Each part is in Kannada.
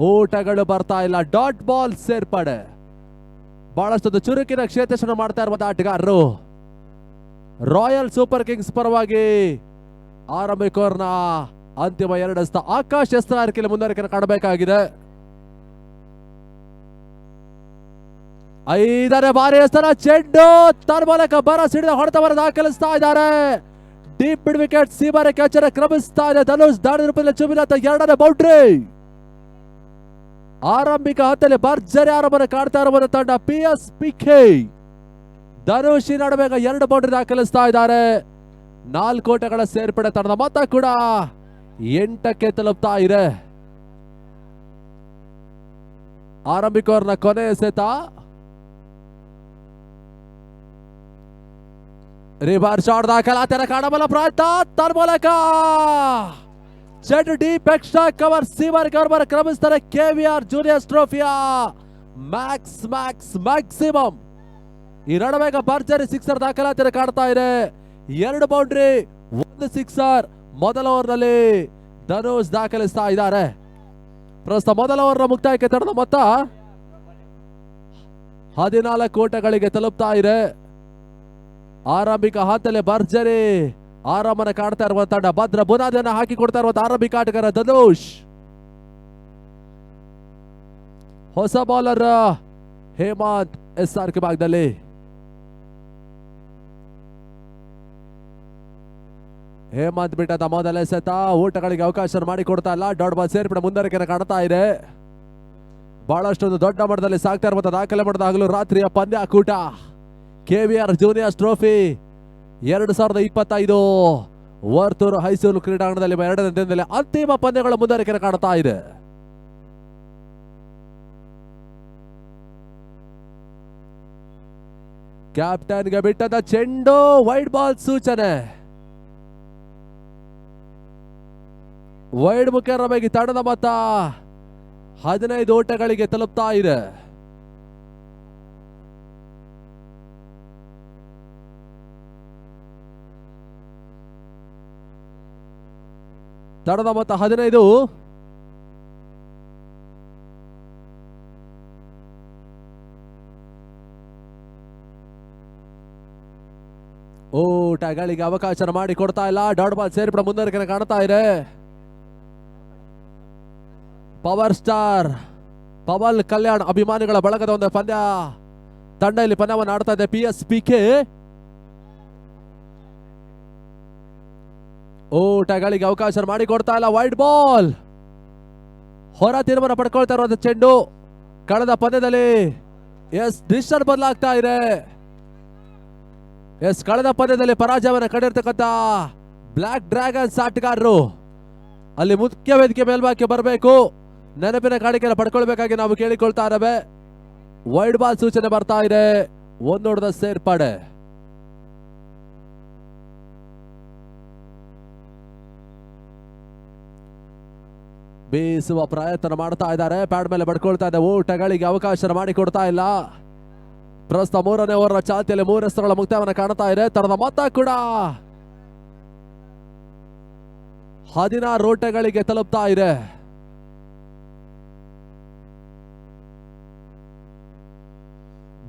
ಊಟಗಳು ಬರ್ತಾ ಇಲ್ಲ. ಡಾಟ್ ಬಾಲ್ ಸೇರ್ಪಡೆ. ಬಹಳಷ್ಟು ಚುರುಕಿನ ಕ್ಷೇತ್ರ ಮಾಡ್ತಾ ಇರುವಂತಹ ಆಟಗಾರರು ರಾಯಲ್ ಸೂಪರ್ ಕಿಂಗ್ಸ್ ಪರವಾಗಿ ಆರಂಭಿಕೋರ್ನ ಅಂತಿಮ 2 ಎಸೆತ. ಆಕಾಶ್ ಎಸ್ತಾರ್ಕಿಲಿ ಮುಂದುವರಿಕೆ ಕಾಣಬೇಕಾಗಿದೆ. 5ನೇ ಬಾರಿ ಎಸ್ತರ ಚೆಂಡು ತನ್ಮೂಲಕ ಬರ ಸಿಡಿದ ಹೊಡೆತವನ್ನು ದಾಖಲಿಸ್ತಾ ಇದ್ದಾರೆ. ಡೀಪ್ ಮಿಡ್ ವಿಕೆಟ್ ಸೀಮಾರೆ ಕ್ಯಾಚರ್ ಕ್ರಮಿಸ್ತಾ ಇದೆ. ಧನುಷ್ ದಾಳಿ ರೂಪದಲ್ಲಿ ಚುಬಿದಂತ 2ನೇ ಬೌಂಡ್ರಿ. ಆರಂಭಿಕ ಹಂತದಲ್ಲಿ ಭರ್ಜರಿ ಆರಂಭವನ್ನು ಕಾಡ್ತಾ ಇರುವ ತಂಡ PSPK. ಧನುಷ್ ಈ ನಡುವೆ 2 ಬೌಂಡ್ರಿ ದಾಖಲಿಸ್ತಾ ಇದ್ದಾರೆ. 4 ಓಟಗಳ ಸೇರ್ಪಡೆ. ತಂಡದ ಮೊತ್ತ ಕೂಡ 8ಕ್ಕೆ ತಲುಪ್ತಾ ಇದೆ. ಆರಂಭಿಕ ಓವರ್ನ ಕೊನೆ ಎಸೆತ. ರಿವರ್ಸ್ ಶಾಟ್ ದಾಖಲಾತಿಯನ್ನು ಕಾಣಬಲ್ಲ ಪ್ರಯತ್ನ. ತನ್ಮೂಲಕ ಚೆಂಡು deep extra cover seamer cover ಕ್ರಮಿಸ್ತಾರೆ. KVR ಜೂನಿಯರ್ಸ್ ಟ್ರೋಫಿಯ ಮ್ಯಾಕ್ಸಿಮಮ್ ಈ ನಡುವೆ ಭರ್ಜರಿ ಸಿಕ್ಸರ್ ದಾಖಲಾತಿಯನ್ನು ಕಾಣ್ತಾ ಇದೆ. 2 ಬೌಂಡ್ರಿ 1 ಸಿಕ್ಸರ್ ಮೊದಲ ಓವರ್ನಲ್ಲಿ ಧನುಷ್ ದಾಖಲಿಸ್ತಾ ಇದ್ದಾರೆ. ಪ್ರಸ್ತುತ ಮೊದಲ ಓವರ್ನ ಮುಕ್ತಾಯಕ್ಕೆ ತಂಡದ ಮೊತ್ತ 14 ಓಟಗಳಿಗೆ ತಲುಪ್ತಾ ಇದೆ. ಆರಂಭಿಕ ಹಂತದಲ್ಲಿ ಭರ್ಜರಿ ಆರಾಮನ ಕಾಡ್ತಾ ಇರುವ ತಂಡ ಭದ್ರ ಬುನಾದಿಯನ್ನು ಹಾಕಿ ಕೊಡ್ತಾ ಇರುವ ಆರಂಭಿಕ ಆಟಗಾರ ಧನುಷ್. ಹೊಸ ಬೌಲರ್ ಹೇಮಂತ್ SRK ಭಾಗದಲ್ಲಿ. ಹೇಮಂತ್ ಬಿಟ್ಟದ ಮೊದಲ ಎಸೆತ ಊಟಗಳಿಗೆ ಅವಕಾಶ ಮಾಡಿಕೊಡ್ತಾ ಇಲ್ಲ. ಡಾಟ್ ಬಾಲ್ ಸೇರ್ಪಡೆ ಮುಂದುವರಿಕೆ ಕಾಣ್ತಾ ಇದೆ. ಬಹಳಷ್ಟು ದೊಡ್ಡ ಮಟ್ಟದಲ್ಲಿ ಸಾಗ್ತಾ ಇರುವಂತಹ ದಾಖಲೆ ಮಟ್ಟದ ಹಗಲು ರಾತ್ರಿಯ ಪಂದ್ಯಾಕೂಟ. KVR ಜೂನಿಯರ್ಸ್ ಟ್ರೋಫಿ 2025 ವರ್ತೂರು ಹೈಸೂರು ಕ್ರೀಡಾಂಗಣದಲ್ಲಿ 2ನೇ ದಿನದಲ್ಲಿ ಅಂತಿಮ ಪಂದ್ಯಗಳ ಮುಂದುವರಿಕೆ ಕಾಣ್ತಾ ಇದೆ. ಕ್ಯಾಪ್ಟನ್ಗೆ ಬಿಟ್ಟದ ಚೆಂಡು ವೈಡ್ ಬಾಲ್ ಸೂಚನೆ. ವೈಡ್ ಮುಖೇನವಾಗಿ ತಂಡದ ಮೊತ್ತ 15 ಓಟಗಳಿಗೆ ತಲುಪ್ತಾ ಇದೆ. ತಂಡದ ಮೊತ್ತ 15. ಓಟಗಳಿಗೆ ಅವಕಾಶ ಮಾಡಿ ಕೊಡ್ತಾ ಇಲ್ಲ. ಡಾಟ್ ಬಾಲ್ ಸೇರ್ಪಡೆ ಮುಂದುವರಿಕೆ ಕಾಣ್ತಾ ಇದೆ. ಪವರ್ ಸ್ಟಾರ್ ಪವನ್ ಕಲ್ಯಾಣ್ ಅಭಿಮಾನಿಗಳ ಬಳಗದ ಒಂದು ಪಂದ್ಯ ತಂಡ ಇಲ್ಲಿ ಪಂದ್ಯವನ್ನು ಆಡ್ತಾ ಇದೆ. PSPK ಓಟಗಳಿಗೆ ಅವಕಾಶ ಮಾಡಿ ಕೊಡ್ತಾ ಇಲ್ಲ. ವೈಡ್ ಬಾಲ್ ಹೊರ ತೀರ್ಮಾನ ಪಡ್ಕೊಳ್ತಾ ಇರುವಂತ ಚೆಂಡು. ಕಳೆದ ಪಂದ್ಯದಲ್ಲಿ ಡಿಸಿಷನ್ ಬದಲಾಗ್ತಾ ಇದೆ. ಕಳೆದ ಪಂದ್ಯದಲ್ಲಿ ಪರಾಜಯವನ್ನು ಕಂಡಿರ್ತಕ್ಕಂಥ ಬ್ಲಾಕ್ ಡ್ರ್ಯಾಗನ್ಸ್ ಆಟಗಾರರು ಅಲ್ಲಿ ಮುಖ್ಯ ವೇದಿಕೆ ಮೇಲ್ಭಾಗಕ್ಕೆ ಬರಬೇಕು. ನೆನಪಿನ ಕಾಣಿಕೆಯನ್ನು ಪಡ್ಕೊಳ್ಬೇಕಾಗಿ ನಾವು ಕೇಳಿಕೊಳ್ತಾ ಇದ್ದೇವೆ. ವೈಡ್ ಬಾಲ್ ಸೂಚನೆ ಬರ್ತಾ ಇದೆ. 1 ಓಟದ ಸೇರ್ಪಡೆ. ಬೀಸುವ ಪ್ರಯತ್ನ ಮಾಡ್ತಾ ಇದ್ದಾರೆ. ಪ್ಯಾಡ್ ಮೇಲೆ ಬಡ್ಕೊಳ್ತಾ ಇದೆ. ಓಟಗಳಿಗೆ ಅವಕಾಶ ಮಾಡಿಕೊಡ್ತಾ ಇಲ್ಲ. ಪ್ರಸ್ತುತ 3ನೇ ಓವರ್ನ ಚಾಲ್ತಿಯಲ್ಲಿ 3 ಎಸೆತಗಳ ಮುಕ್ತಾಯವನ್ನು ಕಾಣ್ತಾ ಇದೆ. ತಂಡದ ಮೊತ್ತ ಕೂಡ 16 ಓಟಗಳಿಗೆ ತಲುಪ್ತಾ ಇದೆ.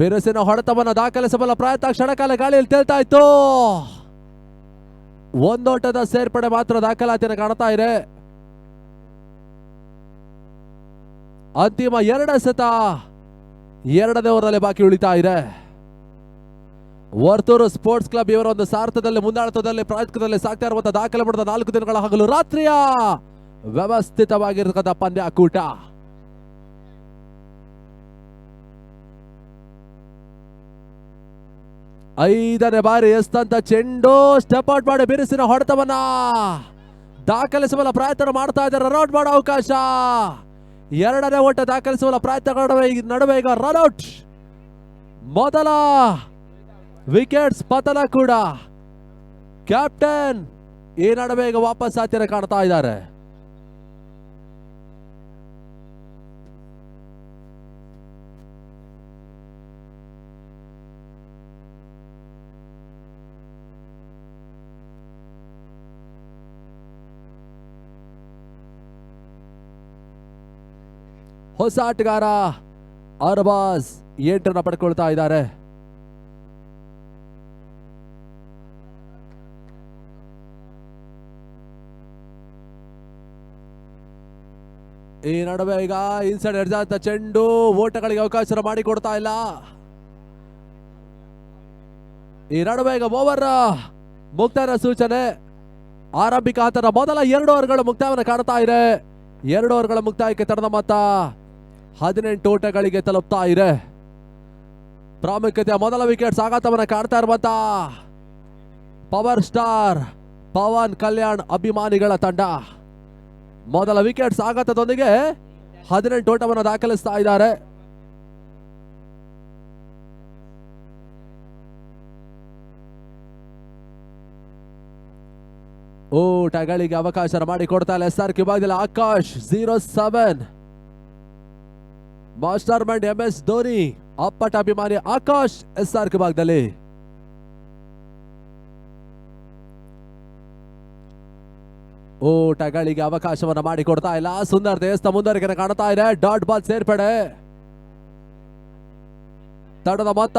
ಬಿರುಸಿನ ಹೊಡೆತವನ್ನು ದಾಖಲಿಸಬಲ್ಲ ಪ್ರಯತ್ನ ಕ್ಷಣಕಾಲ ಗಾಳಿಯಲ್ಲಿ ತೇಲ್ತಾ ಇತ್ತು. 1 ಓಟದ ಸೇರ್ಪಡೆ ಮಾತ್ರ ದಾಖಲಾತಿಯನ್ನು ಕಾಣ್ತಾ ಇದೆ. ಅಂತಿಮ 2 ಎಸೆತ 2ನೇ ಓವರ್ನಲ್ಲಿ ಬಾಕಿ ಉಳಿತಾ ಇದೆ. ವರ್ತೂರು ಸ್ಪೋರ್ಟ್ಸ್ ಕ್ಲಬ್ ಇವರ ಒಂದು ಸಾರ್ಥದಲ್ಲಿ ಮುಂದಾಳತ್ವದಲ್ಲಿ ಪ್ರಯತ್ನದಲ್ಲಿ ಸಾಗ್ತಾ ಇರುವಂತಹ ದಾಖಲೆ ಮಾಡಿದ 4 ದಿನಗಳ ಹಗಲು ರಾತ್ರಿಯ ವ್ಯವಸ್ಥಿತವಾಗಿರತಕ್ಕಂಥ ಪಂದ್ಯಾಕೂಟ. ಐದನೇ ಬಾರಿ ಎಸ್ತಂತ ಚೆಂಡು ಸ್ಟೆಪ್ ಔಟ್ ಮಾಡಿ ಬಿರುಸಿನ ಹೊಡೆತವನ್ನ ದಾಖಲಿಸುವ ಪ್ರಯತ್ನ ಮಾಡ್ತಾ ಇದ್ದಾರೆ. ರನ್ಔಟ್ ಮಾಡೋ ಅವಕಾಶ. 2ನೇ ಓಟ ದಾಖಲಿಸುವ ಪ್ರಯತ್ನಗಳ ನಡುವೆ ಈಗ ರನ್ಔಟ್. ಮೊದಲ ವಿಕೆಟ್ಸ್ ಪತನ ಕೂಡ. ಕ್ಯಾಪ್ಟನ್ ಈ ನಡುವೆ ಈಗ ವಾಪಸ್ ಹತ್ತಿರ ಕಾಣ್ತಾ ಇದ್ದಾರೆ. ಹೊಸ ಆಟಗಾರ ಅರ್ಬಾಸ್ 8 ಪಡ್ಕೊಳ್ತಾ ಇದ್ದಾರೆ. ಈ ನಡುವೆ ಈಗ ಇನ್ಸೈಡ್ ಎಡ್ಜಾದ ಚೆಂಡು ಓಟಗಳಿಗೆ ಅವಕಾಶ ಮಾಡಿಕೊಡ್ತಾ ಇಲ್ಲ. ಈ ನಡುವೆ ಈಗ ಓವರ್ ಮುಕ್ತಾಯದ ಸೂಚನೆ. ಆರಂಭಿಕ ಹಂತದ ಮೊದಲ 2 ಓವರ್ಗಳು ಮುಕ್ತಾಯವನ್ನು ಕಾಣ್ತಾ ಇದೆ. 2 ಓವರ್ಗಳ ಮುಕ್ತಾಯಕ್ಕೆ ತಡದ ಮೊತ್ತ 18 ಓಟಗಳಿಗೆ ತಲುಪ್ತಾ ಇದೆ. ಪ್ರಾಮುಖ್ಯತೆಯ ಮೊದಲ ವಿಕೆಟ್ ಆಘಾತವನ್ನು ಕಾಣ್ತಾ ಇರುವಂತ ಪವರ್ ಸ್ಟಾರ್ ಪವನ್ ಕಲ್ಯಾಣ್ ಅಭಿಮಾನಿಗಳ ತಂಡ ಮೊದಲ ವಿಕೆಟ್ ಆಘಾತದೊಂದಿಗೆ 18 ಓಟವನ್ನು ದಾಖಲಿಸ್ತಾ ಇದ್ದಾರೆ. ಓಟಗಳಿಗೆ ಅವಕಾಶ ಮಾಡಿಕೊಡ್ತಾ ಇಲ್ಲ SRK ವಿಭಾಗದಲ್ಲಿ Akash 07 master mind MS Dhoni ಅಪ್ಪಟ ಅಭಿಮಾನಿ ಆಕಾಶ್ SRK ವಿಭಾಗದಲ್ಲಿ. ಓಟಗಳಿಗೆ ಅವಕಾಶವನ್ನು ಮಾಡಿಕೊಡ್ತಾ ಇಲ್ಲ. ಸುಂದರ್ ದೇವಸ್ಥ ಮುಂದುವರಿಕೆ ಕಾಣ್ತಾ ಇದೆ. ಡಾಟ್ ಬಾಲ್ ಸೇರ್ಪಡೆ. ತಡದ ಮೊತ್ತ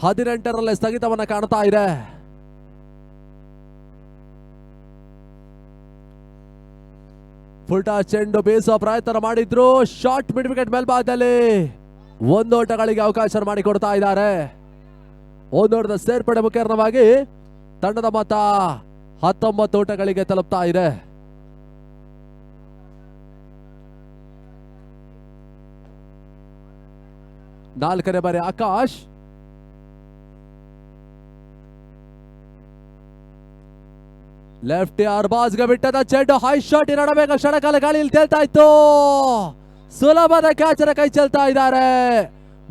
18ರಲ್ಲಿ ಸ್ಥಗಿತವನ್ನ ಕಾಣ್ತಾ ಇದೆ. ಫುಲ್ಟಾ ಚೆಂಡು ಬೀಸುವ ಪ್ರಯತ್ನ ಮಾಡಿದ್ರು. ಶಾರ್ಟ್ ಮಿಡ್ ವಿಕೆಟ್ ಮೇಲ್ಭಾಗದಲ್ಲಿ 1 ಓಟಗಳಿಗೆ ಅವಕಾಶ ಮಾಡಿಕೊಡ್ತಾ ಇದ್ದಾರೆ. 1 ಓಟದ ಸೇರ್ಪಡೆ ಮುಖೇನವಾಗಿ ತಂಡದ ಮೊತ್ತ 19 ಓಟಗಳಿಗೆ ತಲುಪ್ತಾ ಇದೆ. ನಾಲ್ಕನೇ ಬಾರಿ ಆಕಾಶ್. ಲೆಫ್ಟ್ ಅರ್ಬಾಜ್ಗೆ ಬಿಟ್ಟದ ಚೆಂಡು ಹೈ ಶಾಟ್ ನಡುವೆ ಕ್ಷಣಕಾಲ ಗಾಳಿಯಲ್ಲಿ ತೇಲ್ತಾ ಇತ್ತು. ಸುಲಭದ ಕ್ಯಾಚರ ಕೈ ಚೆಲ್ತಾ ಇದ್ದಾರೆ.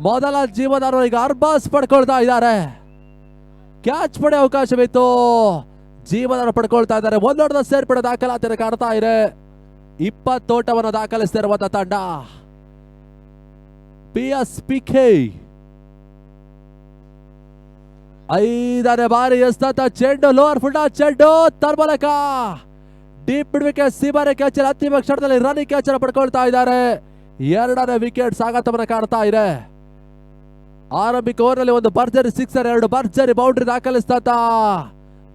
ಮೊದಲ ಜೀವನ ಈಗ ಅರ್ಬಾಸ್ ಪಡ್ಕೊಳ್ತಾ ಇದ್ದಾರೆ. ಕ್ಯಾಚ್ ಪಡೆ ಅವಕಾಶವಿತ್ತು. ಜೀವನ ಪಡ್ಕೊಳ್ತಾ ಇದ್ದಾರೆ. 1 ಓಟದ ಸೇರ್ಪಡೆ ದಾಖಲಾತಿ ಕಾಣ್ತಾ ಇದೆ. 20 ಓಟವನ್ನು ದಾಖಲಿಸ್ತಿರುವಂತ ತಂಡ PSPK. 5ನೇ ಬಾರಿ ಎಸ್ತಂತ ಚೆಂಡು ಲೋವರ್ ಫುಲ್ಟಾ ಚೆಂಡು ತರ್ಮಲಕ ಡೀಪ್ ವಿಕೆಟ್ ಸೀಬಾರೆ ಕ್ಯಾಚರ್ ಅಂತಿಮ ಕ್ಷಣದಲ್ಲಿ ರನ್ನಿಂಗ್ ಕ್ಯಾಚರ್ ಪಡ್ಕೊಳ್ತಾ ಇದ್ದಾರೆ. 2ನೇ ವಿಕೆಟ್ ಸಾಗಾಟವನ್ನು ಕಾಣ್ತಾ ಇದೆ. ಆರಂಭಿಕ ಓವರ್ನಲ್ಲಿ 1 ಭರ್ಜರಿ ಸಿಕ್ಸರ್ 2 ಭರ್ಜರಿ ಬೌಂಡ್ರಿ ದಾಖಲಿಸ್ತಾ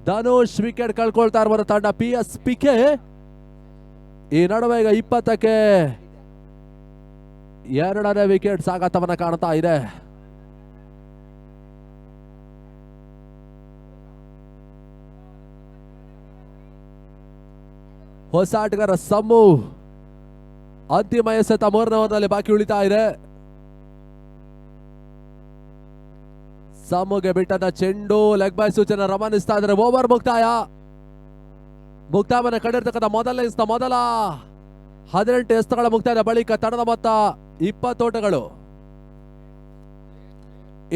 ಧನುಷ್ ವಿಕೆಟ್ ಕಳ್ಕೊಳ್ತಾ ಇರುವ ತಂಡ PSPK. ಈ ನಡುವೆ ಈಗ 20ಕ್ಕೆ 2ನೇ ವಿಕೆಟ್ ಸಾಗಾಟವನ್ನು ಕಾಣ್ತಾ ಇದೆ. ಹೊಸ ಆಟಗಾರ ಸಮು ಅಂತಿಮ ಎಸೆತ 3ನೇ ಓವರ್ನಲ್ಲಿ ಬಾಕಿ ಉಳಿತಾ ಇದೆ. ಸಮುಗೆ ಬಿಟ್ಟದ ಚೆಂಡು ಲೆಗ್ ಬೈ ಸೂಚನೆ ರವಾನಿಸ್ತಾ ಇದ್ದಾರೆ. ಓವರ್ ಮುಕ್ತಾಯವನ್ನು ಕಂಡಿರ್ತಕ್ಕಂಥ ಮೊದಲ 18 ಎಸ್ತುಗಳ ಮುಕ್ತಾಯದ ಬಳಿಕ ತಂಡದ ಮೊತ್ತ 20 ಓಟಗಳು.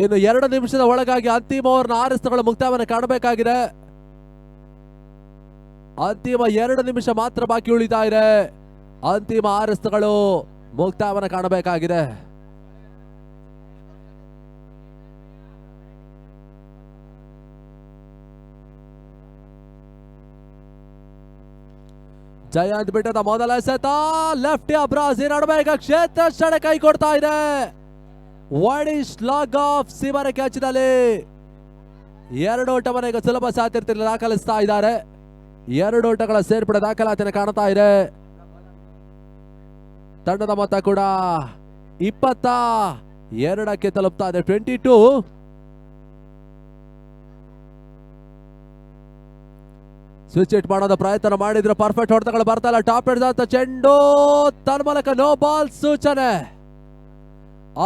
ಇನ್ನು 2 ನಿಮಿಷದ ಒಳಗಾಗಿ ಅಂತಿಮ ಓವರ್ನ 6 ಎಸ್ತುಗಳ ಮುಕ್ತಾಯವನ್ನು ಕಾಣಬೇಕಾಗಿದೆ. ಅಂತಿಮ 2 ನಿಮಿಷ ಮಾತ್ರ ಬಾಕಿ ಉಳಿತಾ ಇದೆ. ಅಂತಿಮ 6 ಎಸ್ತುಗಳು ಮುಕ್ತಾಯವನ್ನು ಕಾಣಬೇಕಾಗಿದೆ. ಜಯಂತ್ ಬಿಟ್ಟದ ಮೊದಲ ಎಸೆತ ಲೆಫ್ಟ್ ಅಬ್ರಾಸ್. ಈ ನಡುವೆ ಈಗ ಕ್ಷೇತ್ರ ರಕ್ಷಣೆ ಕೈ ಕೊಡ್ತಾ ಇದೆ. ವೈಡಿಶ್ ಲಾಗ್ ಆಫ್ ಸೀಮರ ಕ್ಯಾಚ್ನಲ್ಲಿ 2 ಓಟವನ್ನು ಈಗ ಸುಲಭ ಸಾಧ್ಯತೆಯಲ್ಲಿ ದಾಖಲಿಸ್ತಾ ಇದ್ದಾರೆ. 2 ಓಟಗಳ ಸೇರ್ಪಡೆ ದಾಖಲಾತಿಯನ್ನು ಕಾಣ್ತಾ ಇದೆ. ತಂಡದ ಮೊತ್ತ ಕೂಡ 22ಕ್ಕೆ ತಲುಪ್ತಾ ಇದೆ. 22. ಸ್ವಿಚ್ ಇಟ್ ಮಾಡೋದ ಪ್ರಯತ್ನ ಮಾಡಿದ್ರು. ಪರ್ಫೆಕ್ಟ್ ಹೊಡೆತಗಳು ಬರ್ತಾ ಇಲ್ಲ. ಟಾಪ್ ಹಿಡಿದ ಚೆಂಡು ತನ್ಮೂಲಕ ನೋ ಬಾಲ್ ಸೂಚನೆ.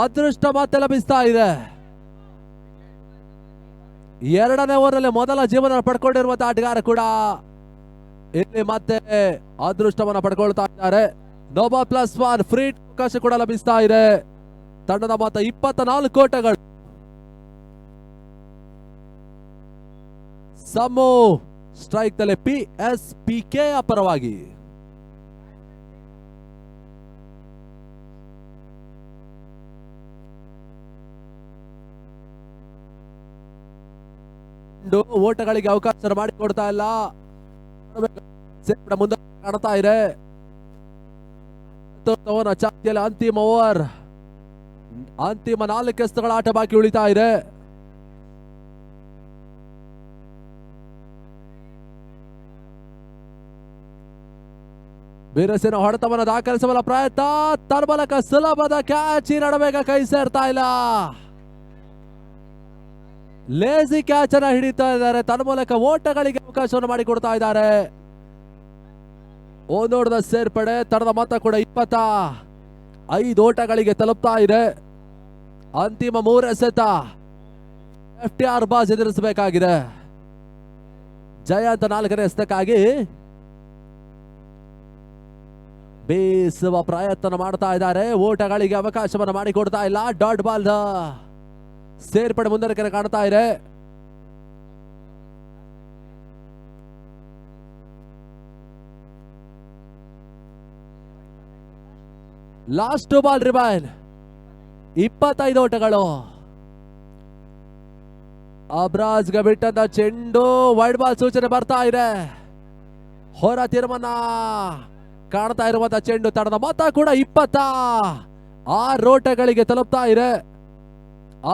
ಅದೃಷ್ಟ ಮತ್ತೆ ಲಭಿಸ್ತಾ ಇದೆ. 2ನೇ ಓವರ್ನಲ್ಲಿ ಮೊದಲ ಜೀವನ ಪಡ್ಕೊಂಡಿರುವಂತಹ ಆಟಗಾರ ಕೂಡ ಇಲ್ಲಿ ಮತ್ತೆ ಅದೃಷ್ಟವನ್ನು ಪಡ್ಕೊಳ್ತಾ ಇದ್ದಾರೆ. ನೋ ಬಾಲ್ +1 ಫ್ರೀ ಅವಕಾಶ ಕೂಡ ಲಭಿಸ್ತಾ ಇದೆ. ತಂಡದ ಮೊತ್ತ 24 ಓಟಗಳು. ಸಮು ಸ್ಟ್ರೈಕ್ ನಲ್ಲಿ PSPK ಅಪರವಾಗಿ. ಓಟಗಳಿಗೆ ಅವಕಾಶ ಮಾಡಿಕೊಡ್ತಾ ಇಲ್ಲ. ಮುಂದೆ ಕಾಣ್ತಾ ಇದೆ. ಮತ್ತೊಂದು ಚಾತಿಯಲ್ಲಿ ಅಂತಿಮ ಓವರ್, ಅಂತಿಮ 4 ಎಸೆತಗಳ ಆಟ ಬಾಕಿ ಉಳಿತಾ ಇದೆ. ಬಿರುಸಿನ ಹೊಡೆತವನ್ನು ದಾಖಲಿಸುವ ಪ್ರಯತ್ನ, ತನ್ಮೂಲಕ ಸುಲಭದ ಕ್ಯಾಚ್. ಈ ನಡುವೆಗ ಕೈ ಸೇರ್ತಾ ಇಲ್ಲ. ಲೇಜಿ ಕ್ಯಾಚ್ ಅನ್ನ ಹಿಡಿತಾ ಇದ್ದಾರೆ, ತನ್ಮೂಲಕ ಓಟಗಳಿಗೆ ಅವಕಾಶವನ್ನು ಮಾಡಿಕೊಡ್ತಾ ಇದ್ದಾರೆ. ಓದೋಡದ ಸೇರ್ಪಡೆ ತಂಡದ ಮೊತ್ತ ಕೂಡ 25 ಓಟಗಳಿಗೆ ತಲುಪ್ತಾ ಇದೆ. ಅಂತಿಮ 3 ಎಸೆತ FTR ಬಾಸ್ ಎದುರಿಸಬೇಕಾಗಿದೆ. ಜಯಂತ 4ನೇ ಎಸೆತಕ್ಕಾಗಿ ಬೀಸುವ ಪ್ರಯತ್ನ ಮಾಡ್ತಾ ಇದ್ದಾರೆ. ಓಟಗಳಿಗೆ ಅವಕಾಶವನ್ನು ಮಾಡಿಕೊಡ್ತಾ ಇಲ್ಲ. ಡಾಟ್ ಬಾಲ್ ಸೇರ್ಪಡೆ ಮುಂದಕ್ಕೆ ಕಾಣ್ತಾ ಇದೆ. Last ball ರಿಬೈನ್. 25 ಓಟಗಳು. ಅಬ್ರಾಜ್ಗೆ ಬಿಟ್ಟಂತ ಚೆಂಡು, ವೈಡ್ ಬಾಲ್ ಸೂಚನೆ ಬರ್ತಾ ಇದೆ. ಹೊರ ತೀರ್ಮಾನ ಕಾಣ್ತಾ ಇರುವಂತಹ ಚೆಂಡು, ತಂಡದ ಮೊತ್ತ ಕೂಡ 26 ಓಟಗಳಿಗೆ ತಲುಪ್ತಾ ಇದೆ.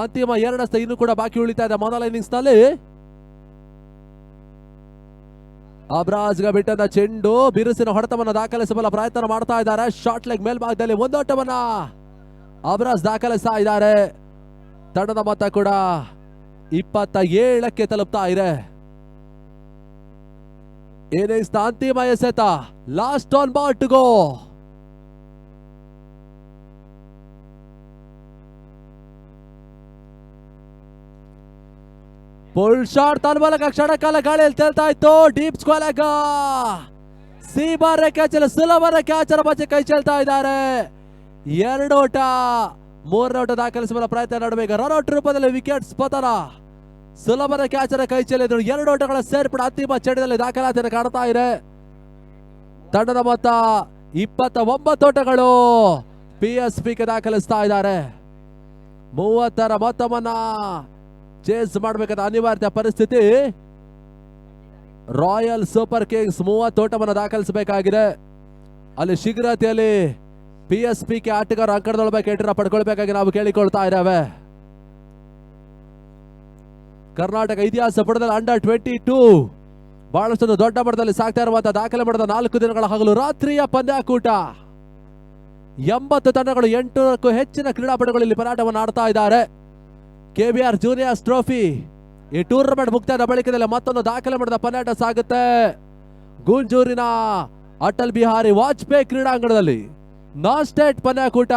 ಅಂತಿಮ 2 ಎಸೆತ ಇನ್ನು ಕೂಡ ಬಾಕಿ ಉಳಿತಾ ಇದೆ. ಮೊದಲ ಇನ್ನಿಂಗ್ಸ್ ನಲ್ಲಿ ಅಬ್ರಾಜ್ಗೆ ಬಿಟ್ಟಂತ ಚೆಂಡು, ಬಿರುಸಿನ ಹೊಡೆತವನ್ನು ದಾಖಲಿಸಬಲ್ಲ ಪ್ರಯತ್ನ ಮಾಡ್ತಾ ಇದ್ದಾರೆ. ಶಾರ್ಟ್ ಲೆಗ್ ಮೇಲ್ಭಾಗದಲ್ಲಿ ಒಂದೋಟವನ್ನ ಅಬ್ರಾಜ್ ದಾಖಲಿಸ್ತಾ ಇದ್ದಾರೆ. ತಂಡದ ಮೊತ್ತ ಕೂಡ 27ಕ್ಕೆ ತಲುಪ್ತಾ ಇದೆ. ಇನ್ನಿಂಗ್ಸ್ ಅಂತಿಮ ಎಸೆತ, last on ball to go. Full shot ತನ್ಮೂಲಕ ಕ್ಷಣಕಾಲ ಗಾಳಿಯಲ್ಲಿ ತೇಲ್ತಾ ಇತ್ತು. ಡೀಪ್ ಸ್ಕ್ವಾಲಾಗ ಸೀಬಾರ ಕ್ಯಾಚ್, ಸುಲಭದ ಕ್ಯಾಚ್ ಮಧ್ಯೆ ಕೈ ಚೆಲ್ತಾ ಇದ್ದಾರೆ. 2 ಓಟ, 3ನೇ ಓಟ ದಾಖಲಿಸುವ ಪ್ರಯತ್ನ ನಡುವೆ ರನ್ಔಟ್ ರೂಪದಲ್ಲಿ ವಿಕೆಟ್ಸ್ ಪತನ. ಸುಲಭದ ಕ್ಯಾಚ್ ಅನ್ನು ಕೈ ಚೆಲ್ಲಿದ್ರು. 2 ಓಟಗಳ ಸೇರ್ಪಡೆ ಅಂತಿಮ ಚೆಂಡದಲ್ಲಿ ದಾಖಲಾತಿಯನ್ನು ಕಾಣ್ತಾ ಇದೆ. ತಂಡದ ಮೊತ್ತ 29 ಓಟಗಳು PSPಗೆ ದಾಖಲಿಸ್ತಾ ಇದ್ದಾರೆ. 30ರ ಮೊತ್ತವನ್ನ ಚೇಸ್ ಮಾಡಬೇಕಾದ ಅನಿವಾರ್ಯ ಪರಿಸ್ಥಿತಿ. ರಾಯಲ್ ಸೂಪರ್ ಕಿಂಗ್ಸ್ 30 ಓಟವನ್ನು ದಾಖಲಿಸಬೇಕಾಗಿದೆ. ಅಲ್ಲಿ ಶೀಘ್ರತೆಯಲ್ಲಿ PSPಗೆ ಆಟಗಾರ ಅಂಕಣದೊಳಗೆ ಎಂಟರ ಪಡ್ಕೊಳ್ಬೇಕಾಗಿ ನಾವು ಕೇಳಿಕೊಳ್ತಾ ಇದ್ದೇವೆ. ಕರ್ನಾಟಕ ಇತಿಹಾಸ ಪಡೆದ ಅಂಡರ್ 22 ಬಹಳಷ್ಟು ದೊಡ್ಡ ಮಟ್ಟದಲ್ಲಿ ಸಾಗ್ತಾ ಇರುವಂತಹ ದಾಖಲೆ ಮಾಡಿದ 4 ದಿನಗಳ ಹಗಲು ರಾತ್ರಿಯ ಪಂದ್ಯಾಕೂಟ. 80 ತಂಡಗಳು, 800ಕ್ಕೂ ಹೆಚ್ಚಿನ ಕ್ರೀಡಾಪಟುಗಳು ಇಲ್ಲಿ ಪರಾಟವನ್ನು ಆಡ್ತಾ ಇದ್ದಾರೆ. KBR ಜೂನಿಯರ್ಸ್ ಟ್ರೋಫಿ ಈ ಟೂರ್ನಮೆಂಟ್ ಮುಕ್ತಾಯದ ಬಳಿಕದಲ್ಲಿ ಮತ್ತೊಂದು ದಾಖಲೆ ಮಾಡಿದ ಪಂದ್ಯಾಟ ಸಾಗುತ್ತೆ. ಗುಂಜೂರಿನ ಅಟಲ್ ಬಿಹಾರಿ ವಾಜಪೇಯಿ ಕ್ರೀಡಾಂಗಣದಲ್ಲಿ ನಾನ್ ಸ್ಟೇಟ್ ಪಂದ್ಯಾಕೂಟ.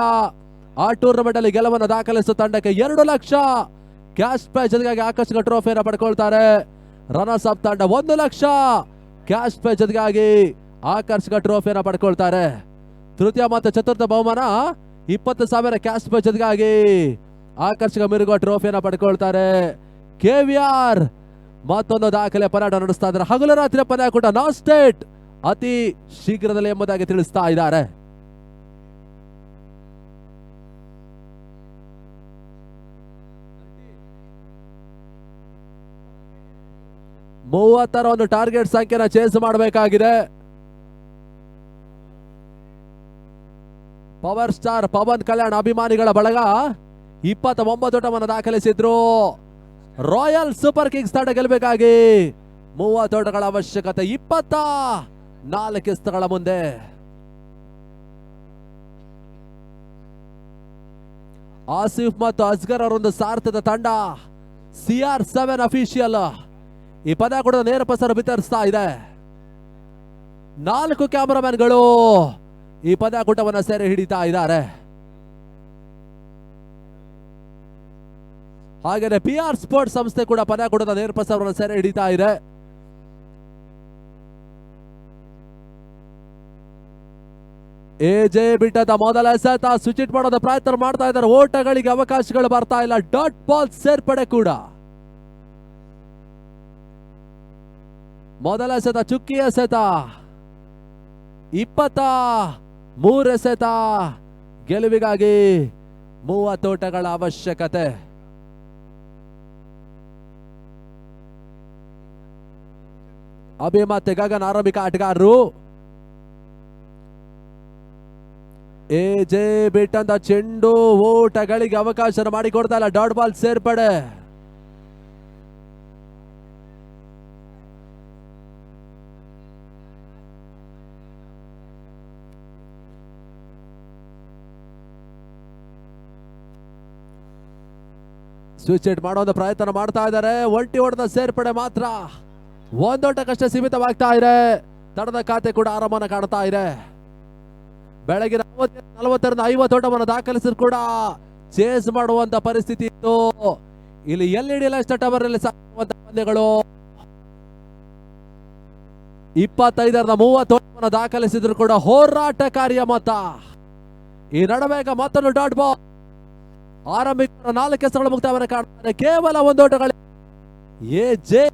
ಆ ಟೂರ್ನಮೆಂಟ್ ಅಲ್ಲಿ ಗೆಲುವನ್ನು ದಾಖಲಿಸುವ ತಂಡಕ್ಕೆ 2 ಲಕ್ಷ ಕ್ಯಾಶ್ ಪ್ರೈಸ್ ಜೊತೆಗಾಗಿ ಆಕರ್ಷಕ ಟ್ರೋಫಿಯನ್ನು ಪಡ್ಕೊಳ್ತಾರೆ. ರನ್ನರ್ಸ್ ಅಪ್ ತಂಡ 1 ಲಕ್ಷ ಕ್ಯಾಶ್ ಪ್ರೈಸ್ ಜೊತೆಗಾಗಿ ಆಕರ್ಷಕ ಟ್ರೋಫಿಯನ್ನು ಪಡ್ಕೊಳ್ತಾರೆ. ತೃತೀಯ ಮತ್ತು ಚತುರ್ಥ ಬಹುಮಾನ 20,000 ಕ್ಯಾಶ್ ಪ್ರೈಸ್ ಜೊತೆಗಾಗಿ ಆಕರ್ಷಕ ಮಿರುಗುವ ಟ್ರೋಫಿಯನ್ನು ಪಡ್ಕೊಳ್ತಾರೆ. KVR ಮತ್ತೊಂದು ದಾಖಲೆ ಪರಾಟ ನಡೆಸ್ತಾ ಇದ್ದಾರೆ. ಹಗಲು ರಾತ್ರಿ ಪಂದ್ಯಾಕೂಟ ನಾನ್ ಸ್ಟೇಟ್ ಅತಿ ಶೀಘ್ರದಲ್ಲಿ ಎಂಬುದಾಗಿ ತಿಳಿಸ್ತಾ ಇದ್ದಾರೆ. ಮೂವತ್ತರ ಒಂದು ಟಾರ್ಗೆಟ್ ಸಂಖ್ಯೆನ ಚೇಸ್ ಮಾಡಬೇಕಾಗಿದೆ. ಪವರ್ ಸ್ಟಾರ್ ಪವನ್ ಕಲ್ಯಾಣ್ ಅಭಿಮಾನಿಗಳ ಬಳಗ 29 ಓಟವನ್ನು ದಾಖಲಿಸಿದ್ರು. ರಾಯಲ್ ಸೂಪರ್ ಕಿಂಗ್ಸ್ ತಂಡ ಗೆಲ್ಲಬೇಕಾಗಿ 30 ಓಟಗಳ ಅವಶ್ಯಕತೆ. 24 ಎಸೆತಗಳ ಮುಂದೆ ಆಸಿಫ್ ಮತ್ತು ಅಸ್ಗರ್ ಅವರೊಂದು ಸಾರ್ಥದ ತಂಡ CR7 ಅಫಿಷಿಯಲ್ ಈ ಪಂದ್ಯಾಕೂಟದ ನೇರ ಪ್ರಸಾರ ವಿತರಿಸ್ತಾ ಇದೆ. 4 ಕ್ಯಾಮರಾಮನ್ಗಳು ಈ ಪಂದ್ಯಾಕೂಟವನ್ನು ಸೆರೆ ಹಿಡಿತಾ ಇದ್ದಾರೆ. ಹಾಗೆಯೇ PR ಸ್ಪೋರ್ಟ್ಸ್ ಸಂಸ್ಥೆ ಕೂಡ ಪಂದ್ಯಾಕೂಟದ ನೇರ ಪ್ರಸಾರವನ್ನು ಸೆರೆ ಹಿಡಿತಾ ಇದೆ. ಎಜೆ ಬಿಟ್ಟದ ಮೊದಲ ಎಸೆತ ಸ್ವಿಚ್ ಮಾಡೋದ ಪ್ರಯತ್ನ ಮಾಡ್ತಾ ಇದ್ದಾರೆ. ಓಟಗಳಿಗೆ ಅವಕಾಶಗಳು ಬರ್ತಾ ಇಲ್ಲ. ಡಾಟ್ ಬಾಲ್ ಸೇರ್ಪಡೆ ಕೂಡ. ಮೊದಲ ಎಸೆತ ಚುಕ್ಕಿ ಎಸೆತ. 23 ಎಸೆತ ಗೆಲುವಿಗಾಗಿ 30 ಓಟಗಳ ಅವಶ್ಯಕತೆ. ಅಭಿ ಮತ್ತೆ ಗಗನ್ ಆರಂಭಿಕ ಆಟಗಾರರು. ಎಜೆ ಬಿಟ್ಟಂತ ಚೆಂಡು ಓಟಗಳಿಗೆ ಅವಕಾಶ ಮಾಡಿಕೊಡ್ತಾ ಇಲ್ಲ. ಡಾಟ್ ಬಾಲ್ ಸೇರ್ಪಡೆ. ಸ್ವಿಚ್ ಹಿಟ್ ಮಾಡುವಂತ ಪ್ರಯತ್ನ ಮಾಡ್ತಾ ಇದ್ದಾರೆ. ಒಂಟಿ ಹೊಡೆದ ಸೇರ್ಪಡೆ ಮಾತ್ರ ಒಂದೋಟಕ್ಕಷ್ಟೇ ಸೀಮಿತವಾಗ್ತಾ ಇದೆ. ತಡದ ಖಾತೆ ಕೂಡ ಆರಾಮನ ಕಾಣ್ತಾ ಇದೆ. ಬೆಳಗಿನ 40-50 ಓಟವನ್ನು ದಾಖಲಿಸಿದ್ರು ಕೂಡ ಚೇಸ್ ಮಾಡುವಂತ ಪರಿಸ್ಥಿತಿ ಇತ್ತು. ಇಲ್ಲಿ LED ಲೈಸ್ಟ್ ಟವರ್ ಅಲ್ಲಿ ಸಾಗುವಂತ ಪಂದ್ಯಗಳು 25-30 ಓಟವನ್ನು ದಾಖಲಿಸಿದ್ರು ಕೂಡ ಹೋರಾಟಕಾರಿಯ ಮೊತ್ತ. ಈ ನಡುವೆ ಮತ್ತೊಂದು ಡಾಟ್ ಬಾಲ್. ಆರಂಭಿಕ 4 ಎಸೆತಗಳು ಮುಕ್ತಾಯವನ್ನು ಕಾಣ್ತಾರೆ. ಕೇವಲ 1 ಓಟಗಳು. ಎಜೆ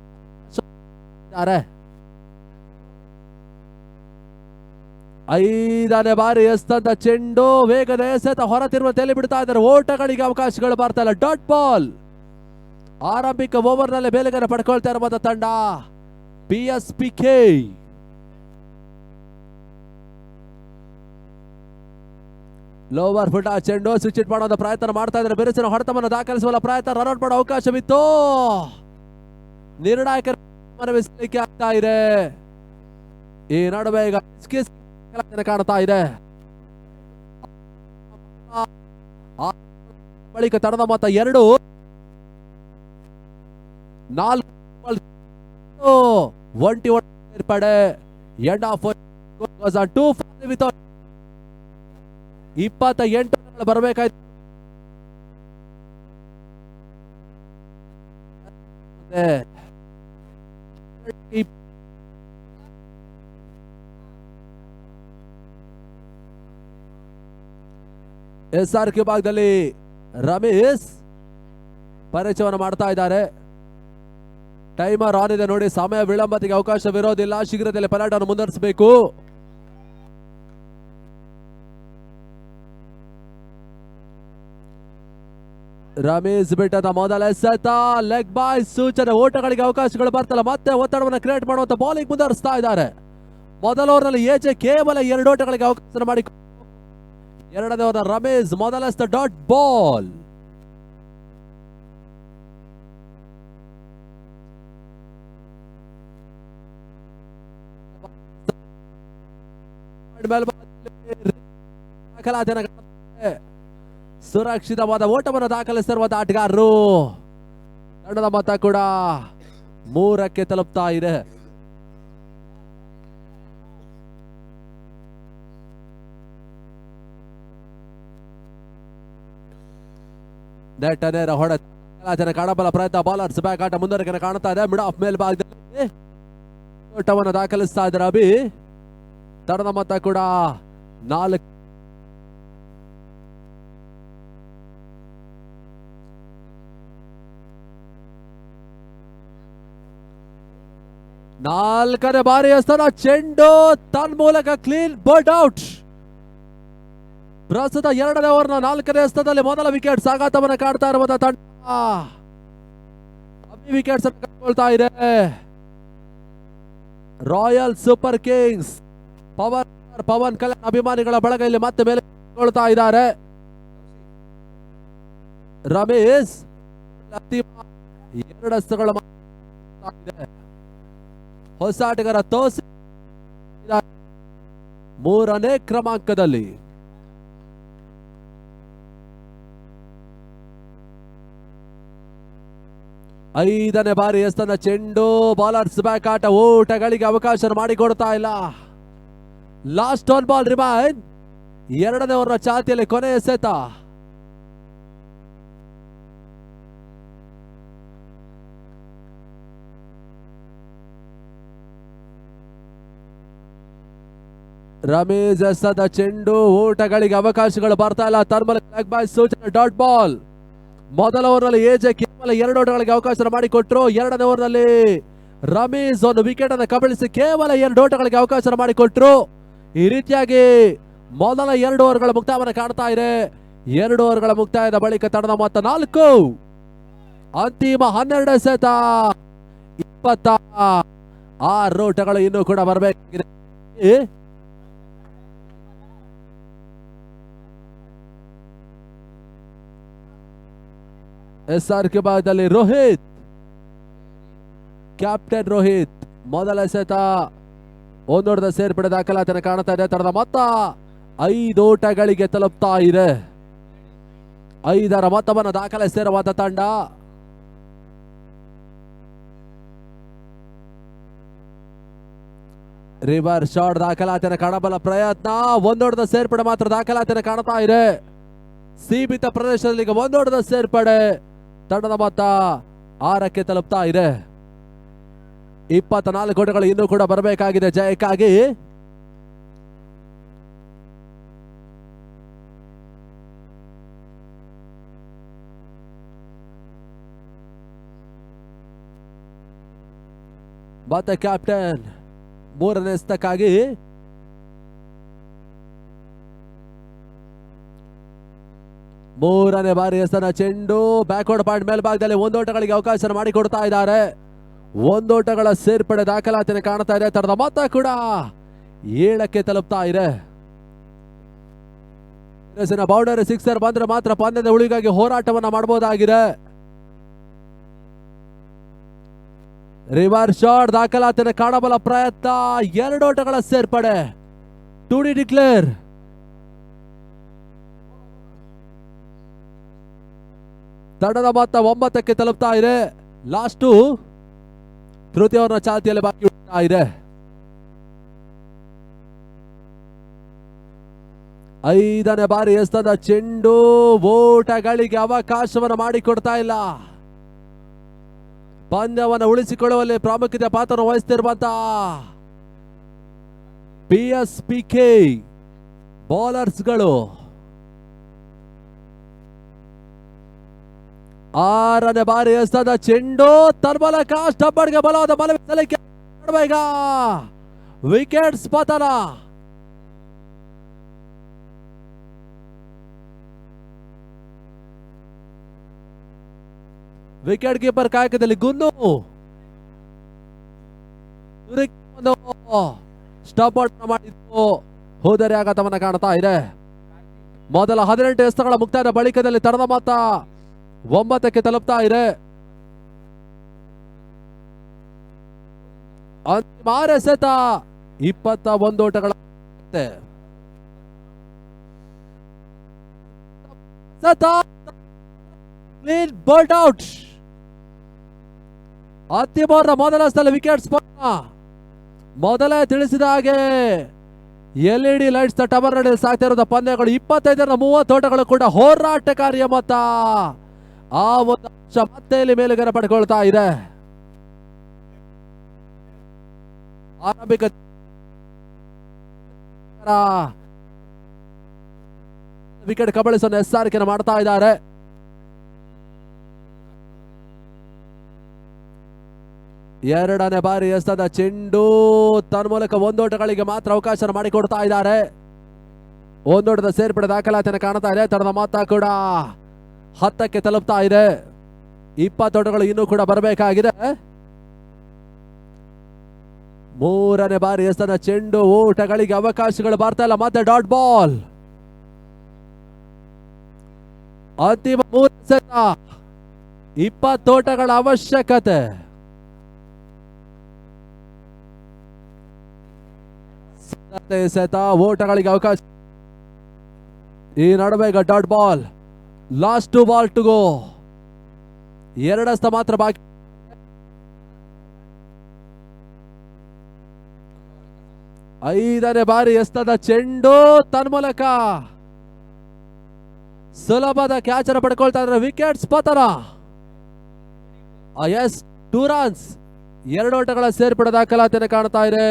5ನೇ ಬಾರಿ ಎಸ್ತಂತ ಚೆಂಡು ವೇಗದ ಎಸೆತ ಹೊರತಿರುವ ತಲೆ ಬಿಡ್ತಾ ಇದ್ದಾರೆ. ಓಟಗಳಿಗೆ ಅವಕಾಶಗಳು ಬರ್ತಾ ಇಲ್ಲ. Dot ball. ಆರಂಭಿಕ ಓವರ್ ನಲ್ಲಿ ಬೇಲೆಗರ ಪಡ್ಕೊಳ್ತಾ ಇರುವಂತ ತಂಡ PSPK. ಲೋವರ್ ಫುಟ್ ಚೆಂಡು ಸ್ವಿಚ್ ಹಿಟ್ ಮಾಡುವಂತ ಪ್ರಯತ್ನ ಮಾಡ್ತಾ ಇದ್ದಾರೆ. ಬಿರುಸಿನ ಹೊಡೆತವನ್ನು ದಾಖಲಿಸುವ ಪ್ರಯತ್ನ, ರನ್ಔಟ್ ಮಾಡೋ ಅವಕಾಶವಿತ್ತು. ನಿರ್ಣಾಯಕ ಮನವಿಸಲಿಕ್ಕೆ ಆಗ್ತಾ ಇದೆ. ಈ ನಡುವೆ ಈಗ ಕಾಣ್ತಾ ಇದೆ. ಬಳಿಕ ತಡದ ಮೊತ್ತ 2. 4 ಒಂಟಿ ಸೇರ್ಪಡೆ. End of 28 ಬರಬೇಕಾಯ್ತು. SRQ ಭಾಗದಲ್ಲಿ ರಮೇಶ್ ಪರಿಚಯವನ್ನು ಮಾಡ್ತಾ ಇದ್ದಾರೆ. ಟೈಮರ್ ಆನ್ ಇದೆ ನೋಡಿ. ಸಮಯ ವಿಳಂಬತೆಗೆ ಅವಕಾಶವಿರೋದಿಲ್ಲ. ಶೀಘ್ರದಲ್ಲೇ ಪಲಾಟವನ್ನು ಮುಂದುವರಿಸಬೇಕು. ರಮೇಶ್ ಬಿಟ್ಟದ ಮೊದಲ ಎಸೆತ ಲೆಗ್ ಬಾಯ್ ಸೂಚನೆ. ಓಟಗಳಿಗೆ ಅವಕಾಶಗಳು ಬರ್ತಲ್ಲ. ಮತ್ತೆ ಒತ್ತಡವನ್ನು ಕ್ರಿಯೇಟ್ ಮಾಡುವಂತ ಬೌಲಿಂಗ್ ಮುಂದುವರಿಸ್ತಾ ಇದ್ದಾರೆ. ಮೊದಲ ಓವರ್ನಲ್ಲಿ ಎಜೆ ಕೇವಲ 2 ಓಟಗಳಿಗೆ ಅವಕಾಶ ಮಾಡಿ. ಎರಡನೇ ಓವರ್ ರಮೇಶ್ ಮೊದಲ ಎಸೆತ ಡಾಟ್ ಬಾಲ್. ಸುರಕ್ಷಿತವಾದ ಓಟವನ್ನು ದಾಖಲಿಸಿರುವ ಆಟಗಾರರು. ತಂಡದ ಮೊತ್ತ ಕೂಡ 3ಕ್ಕೆ ತಲುಪ್ತಾ ಇದೆ. ನೆಟ್ ನೇರ ಹೊಡೆತ ಕಾಣಬಲ ಪ್ರಯತ್ನ. ಬಾಲರ್ಸ್ ಬ್ಯಾಕ್ ಆಟ ಮುಂದುವರಿಕೆ ಕಾಣ್ತಾ ಇದೆ. ಮಿಡ್ ಆಫ್ ಮೇಲ್ಭಾಗದಲ್ಲಿ ಓಟವನ್ನು ದಾಖಲಿಸ್ತಾ ಇದ್ದಾರೆ ಅಭಿ. ತಂಡದ ಮೊತ್ತ ಕೂಡ 4. ನಾಲ್ಕನೇ ಬಾರಿ ಎಸೆದ ಚೆಂಡು ತನ್ಮೂಲಕ ಕ್ಲೀನ್ ಬೋಲ್ಡ್ ಔಟ್. ಪ್ರಸ್ತುತ 2ನೇ ಓವರ್ನ 4ನೇ ಎಸೆತದಲ್ಲಿ ಮೊದಲ ವಿಕೆಟ್ ಸಾಗಾಟವನ್ನು ಕಾಡ್ತಾ ಇರುವಂತಹ ತಂಡ ವಿಕೆಟ್ಸ್ ಕಳ್ಕೊಳ್ತಾ ಇದೆ. Royal super kings Pavan Kalyan ಅಭಿಮಾನಿಗಳ ಬಳಗ ಇಲ್ಲಿ ಮತ್ತೆ ಮೇಲೆ ಕೊಳ್ತಾ ಇದ್ದಾರೆ. ರಮೇಶ್ 2 ಎಸೆತಗಳ ಹೊಸ ಆಟಗಾರ ತೋಸಿ 3ನೇ ಕ್ರಮಾಂಕದಲ್ಲಿ. ಐದನೇ ಬಾರಿ ಎಸ್ತನ ಚೆಂಡು. ಬಾಲರ್ಸ್ ಬ್ಯಾಕ್ ಆಟ. ಓಟಗಳಿಗೆ ಅವಕಾಶ ಮಾಡಿಕೊಡ್ತಾ ಇಲ್ಲ. Last on ball remain. 2ನೇ ಓವರ್ನ ಚಾತಿಯಲ್ಲಿ ಕೊನೆ ಎಸೆತ. ರಮೇಶ್ ಎಸೆದ ಚೆಂಡು. ಓಟಗಳಿಗೆ ಅವಕಾಶಗಳು ಬರ್ತಾ ಇಲ್ಲ. ತನ್ಮೂಲಕ ಲೆಗ್ ಬಾಯ್ ಸೂಚನೆ ಡಾಟ್ ಬಾಲ್. ಮೊದಲ ಓವರ್ನಲ್ಲಿ ಎಜೆ ಕೇವಲ 2 ಓಟಗಳಿಗೆ ಅವಕಾಶ ಮಾಡಿಕೊಟ್ರು. 2ನೇ ಓವರ್ನಲ್ಲಿ ರಮೇಶ್ ಒಂದು ವಿಕೆಟ್ ಅನ್ನು ಕಬಳಿಸಿ ಕೇವಲ 2 ಓಟಗಳಿಗೆ ಅವಕಾಶ ಮಾಡಿಕೊಟ್ರು. ಈ ರೀತಿಯಾಗಿ ಮೊದಲ 2 ಓವರ್ಗಳ ಮುಕ್ತಾಯವನ್ನು ಕಾಣ್ತಾ ಇದೆ. 2 ಓವರ್ಗಳ ಮುಕ್ತಾಯದ ಬಳಿಕ ತಂಡದ ಮೊತ್ತ 4. ಅಂತಿಮ 12 ಎಸೆತ 26 ಓಟಗಳು ಇನ್ನೂ ಕೂಡ ಬರಬೇಕಿದೆ. SR ಕೆ ಭಾಗದಲ್ಲಿ ರೋಹಿತ್, ಕ್ಯಾಪ್ಟನ್ ರೋಹಿತ್ ಮೊದಲ ಎಸೆತ ಒಂದೋಟದ ಸೇರ್ಪಡೆ ದಾಖಲಾತಿಯನ್ನು ಕಾಣ್ತಾ ಇದೆ. ತಡದ ಮೊತ್ತ 5 ಓಟಗಳಿಗೆ ತಲುಪ್ತಾ ಇದೆ. 5ರ ಮೊತ್ತವನ್ನು ದಾಖಲಿಸಿರುವಂತ ತಂಡ ರಿವರ್ಸ್ ಶಾಟ್ ದಾಖಲಾತಿಯನ್ನು ಕಾಣಬಲ್ಲ ಪ್ರಯತ್ನ, ಒಂದೋಟದ ಸೇರ್ಪಡೆ ಮಾತ್ರ ದಾಖಲಾತಿಯನ್ನು ಕಾಣ್ತಾ ಇದೆ. ಸೀಮಿತ ಪ್ರದೇಶದಲ್ಲಿ ಈಗ ಒಂದೋಟದ ಸೇರ್ಪಡೆ, ತಂಡದ ಮೊತ್ತ 6ಕ್ಕೆ ತಲುಪ್ತಾ ಇದೆ. 24 ಓಟಗಳು ಇನ್ನೂ ಕೂಡ ಬರಬೇಕಾಗಿದೆ ಜಯಕ್ಕಾಗಿ. ಮತ್ತೆ ಕ್ಯಾಪ್ಟನ್ 3ನೇ ಎಸೆತಕ್ಕಾಗಿ ಮೂರನೇ ಬಾರಿ ಎಸೆದ ಚೆಂಡು ಬ್ಯಾಕ್ವರ್ಡ್ ಪಾಯಿಂಟ್ ಮೇಲ್ಭಾಗದಲ್ಲಿ ಒಂದೋಟಗಳಿಗೆ ಅವಕಾಶ ಮಾಡಿಕೊಡ್ತಾ ಇದ್ದಾರೆ. ಒಂದೋಟಗಳ ಸೇರ್ಪಡೆ ದಾಖಲಾತಿಯನ್ನು ಕಾಣ್ತಾ ಇದೆ. ತಡದ ಮೊತ್ತ ಕೂಡ 7ಕ್ಕೆ ತಲುಪ್ತಾ ಇದೆ. ಬೌಂಡರಿ ಸಿಕ್ಸರ್ ಬಂದ್ರೆ ಮಾತ್ರ ಪಂದ್ಯದ ಉಳಿಗಾಗಿ ಹೋರಾಟವನ್ನ ಮಾಡಬಹುದಾಗಿದೆ. ರಿವರ್ಸ್ ಶಾಟ್ ದಾಖಲಾತಿಯನ್ನು ಕಾಣಬಲ್ಲ ಪ್ರಯತ್ನ, 2 ಓಟಗಳ ಸೇರ್ಪಡೆ. ಟು ಡಿ ಡಿಕ್ಲೇರ್. ತಂಡದ ಮೊತ್ತ 9ಕ್ಕೆ ತಲುಪ್ತಾ ಇದೆ. ಲಾಸ್ಟು ತೃತೀಯವನ್ನ ಚಾಲ್ತಿಯಲ್ಲಿ ಬಾಕಿ ಉಳಿತಾ ಇದೆ. 5ನೇ ಬಾರಿ ಎಸೆದ ಚೆಂಡು ಓಟಗಳಿಗೆ ಅವಕಾಶವನ್ನು ಮಾಡಿಕೊಡ್ತಾ ಇಲ್ಲ. ಪಂದ್ಯವನ್ನು ಉಳಿಸಿಕೊಳ್ಳುವಲ್ಲಿ ಪ್ರಾಮುಖ್ಯತೆ ಪಾತ್ರ ವಹಿಸುತ್ತಿರುವಂತಹ PSPK ಬೌಲರ್ಸ್ಗಳು 6ನೇ ಬಾರಿ ಎಸೆದ ಚೆಂಡು ತನ್ಮೂಲಕ ಸ್ಟಂಬರ್ಗೆ ಬಲವಾದ ಮನವಿ ಸಲ್ಲಿಕೆ ಈಗ ವಿಕೆಟ್ಸ್ ಪತನ. ವಿಕೆಟ್ ಕೀಪರ್ ಕಾಯಕದಲ್ಲಿ ಗುನ್ನು ಸ್ಟಾಪ್ ಔಟ್ ಮಾಡಿದ್ದು ಹೋದರೆ ಆಘಾತವನ್ನು ಕಾಣ್ತಾ ಇದೆ. ಮೊದಲ 18 ಎಸೆತಗಳ ಮುಕ್ತಾಯದ ಬಳಿಕದಲ್ಲಿ ತಡದ ಮೊತ್ತ 9ಕ್ಕೆ ತಲುಪ್ತಾ ಇದೆ. ಅಂತಿಮ 6 ಎಸೆತ 21 ಓಟಗಳ ಬೋಲ್ಟ್ ಔಟ್. ಅಂತಿಮ ಮೊದಲ ಸ್ಥಳ ವಿಕೆಟ್ ಮೊದಲೇ ತಿಳಿಸಿದ ಹಾಗೆ LED ಲೈಟ್ಸ್ ಟವರ್ ನಡೆಯಲು ಸಾಗ್ತಾ ಇರೋದ ಪಂದ್ಯಗಳು 25-30 ಓಟಗಳು ಕೂಡ ಹೋರಾಟಕಾರಿಯ ಮೊತ್ತ. ಆ ಒಂದು ಅಂಶ ಮತ್ತೆ ಇಲ್ಲಿ ಮೇಲುಗಡೆ ಪಡ್ಕೊಳ್ತಾ ಇದೆ. ಆರಂಭಿಕ ವಿಕೆಟ್ ಕಬಳಿಸಲು SR ಕೆ ಮಾಡ್ತಾ ಇದ್ದಾರೆ. ಎರಡನೇ ಬಾರಿ ಎಸೆದ ಚೆಂಡು ತನ್ಮೂಲಕ ಒಂದೋಟಗಳಿಗೆ ಮಾತ್ರ ಅವಕಾಶ ಮಾಡಿಕೊಡ್ತಾ ಇದ್ದಾರೆ. ಒಂದೋಟದ ಸೇರ್ಪಡೆ ದಾಖಲಾತಿಯನ್ನು ಕಾಣ್ತಾ ಇದೆ. ತಡದ ಮೊತ್ತ ಕೂಡ 10ಕ್ಕೆ ತಲುಪ್ತಾ ಇದೆ. 20 ಓಟಗಳು ಇನ್ನೂ ಕೂಡ ಬರಬೇಕಾಗಿದೆ. ಮೂರನೇ ಬಾರಿ ಎಸೆದ ಚೆಂಡು ಓಟಗಳಿಗೆ ಅವಕಾಶಗಳು ಬರ್ತಾ ಇಲ್ಲ. ಮತ್ತೆ ಡಾಟ್ ಬಾಲ್. ಅಂತಿಮ 3 ಎಸೆತ 20 ಓಟಗಳ ಅವಶ್ಯಕತೆ. ಎಸೆತ ಓಟಗಳಿಗೆ ಅವಕಾಶ. ಈ ನಡುವೆ ಈಗ dot ball. Last 2 ball to go. 2 ಎಸೆತ ಮಾತ್ರ ಬಾಕಿ. ಐದನೇ ಬಾರಿ ಎಸೆದ ಚೆಂಡು ತನ್ಮೂಲಕ ಸುಲಭದ ಕ್ಯಾಚರ್ ಪಡ್ಕೊಳ್ತಾ ಇದ್ರೆ ವಿಕೆಟ್ಸ್ ಪತನ. ಎಸ್ 2 ರನ್ಸ್ 2 ಓಟಗಳ ಸೇರ್ಪಡೆ ದಾಖಲಾತಿಯನ್ನು ಕಾಣ್ತಾ ಇದೆ.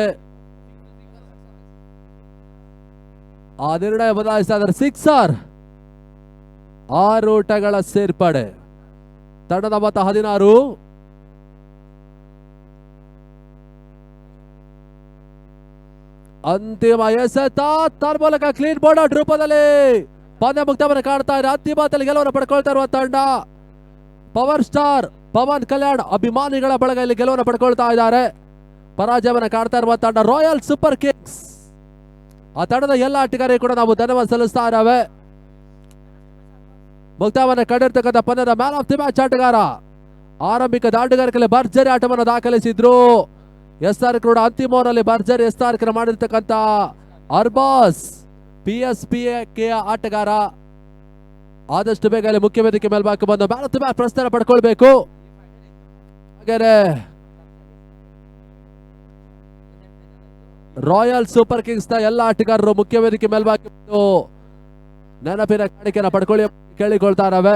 ಆ ನಿರ್ಣಯ ಬದಲಾಯಿಸ್ತಾ ಇದ್ದಾರೆ. 6 ಓಟಗಳ ಸೇರ್ಪಡೆ. ತಂಡದ ಮೊತ್ತ 16. ಅಂತಿಮ ಎಸೆತ ತನ್ಮೂಲಕ ಕ್ಲೀನ್ ಬೋರ್ಡ್ ಔಟ್ ರೂಪದಲ್ಲಿ ಪಂದ್ಯ ಮುಕ್ತವನ್ನು ಕಾಣ್ತಾ ಇದೆ. ಅಂತಿಮದಲ್ಲಿ ಗೆಲುವನ್ನು ಪಡ್ಕೊಳ್ತಾ ಇರುವ ತಂಡ ಪವರ್ ಸ್ಟಾರ್ ಪವನ್ ಕಲ್ಯಾಣ್ ಅಭಿಮಾನಿಗಳ ಬಳಗ ಇಲ್ಲಿ ಗೆಲುವನ್ನು ಪಡ್ಕೊಳ್ತಾ ಇದ್ದಾರೆ. ಪರಾಜಯವನ್ನು ಕಾಣ್ತಾ ಇರುವ ತಂಡ ರಾಯಲ್ ಸೂಪರ್ ಕಿಂಗ್ಸ್. ಆ ತಂಡದ ಎಲ್ಲ ಆಟಗಾರರಿಗೆ ಕೂಡ ನಾವು ಧನ್ಯವಾದ ಸಲ್ಲಿಸ್ತಾ ಇದ್ದೇವೆ. ಮುಕ್ತಾಯವನ್ನು ಕಂಡಿರ್ತಕ್ಕಂಥ ಪಂದ್ಯದ ಮ್ಯಾನ್ ಆಫ್ ದಿ ಮ್ಯಾಚ್ ಆಟಗಾರ, ಆರಂಭಿಕ ದಾಟಗಾರಿಕೆಯಲ್ಲಿ ಭರ್ಜರಿ ಆಟವನ್ನು ದಾಖಲಿಸಿದ್ರು. SR ಕೂಡ ಅಂತಿಮ ಓವರ್ನಲ್ಲಿ ಭರ್ಜರಿ SR ಮಾಡಿರ್ತಕ್ಕಂಥ ಅರ್ಬಾಸ್ PSP ಆಟಗಾರ ಆದಷ್ಟು ಬೇಗ ಅಲ್ಲಿ ಮುಖ್ಯ ವೇದಿಕೆ ಮೇಲ್ಭಾಗಕ್ಕೆ ಬಂದು ಮ್ಯಾನ್ ಆಫ್ ದಿ ಮ್ಯಾಚ್ ಪ್ರಸ್ತಾರ ಪಡ್ಕೊಳ್ಬೇಕು. ಹಾಗೇನೆ ರಾಯಲ್ ಸೂಪರ್ ಕಿಂಗ್ಸ್ ನ ಎಲ್ಲ ಆಟಗಾರರು ಮುಖ್ಯ ವೇದಿಕೆ ಮೇಲ್ಭಾಗಕ್ಕೆ ಬಂದು ನೆನಪಿನ ಕಾಣಿಕೆಯನ್ನು ಪಡ್ಕೊಳ್ಳಿ ಕೇಳಿಕೊಳ್ತಾ ಇದ್ದಾವೆ.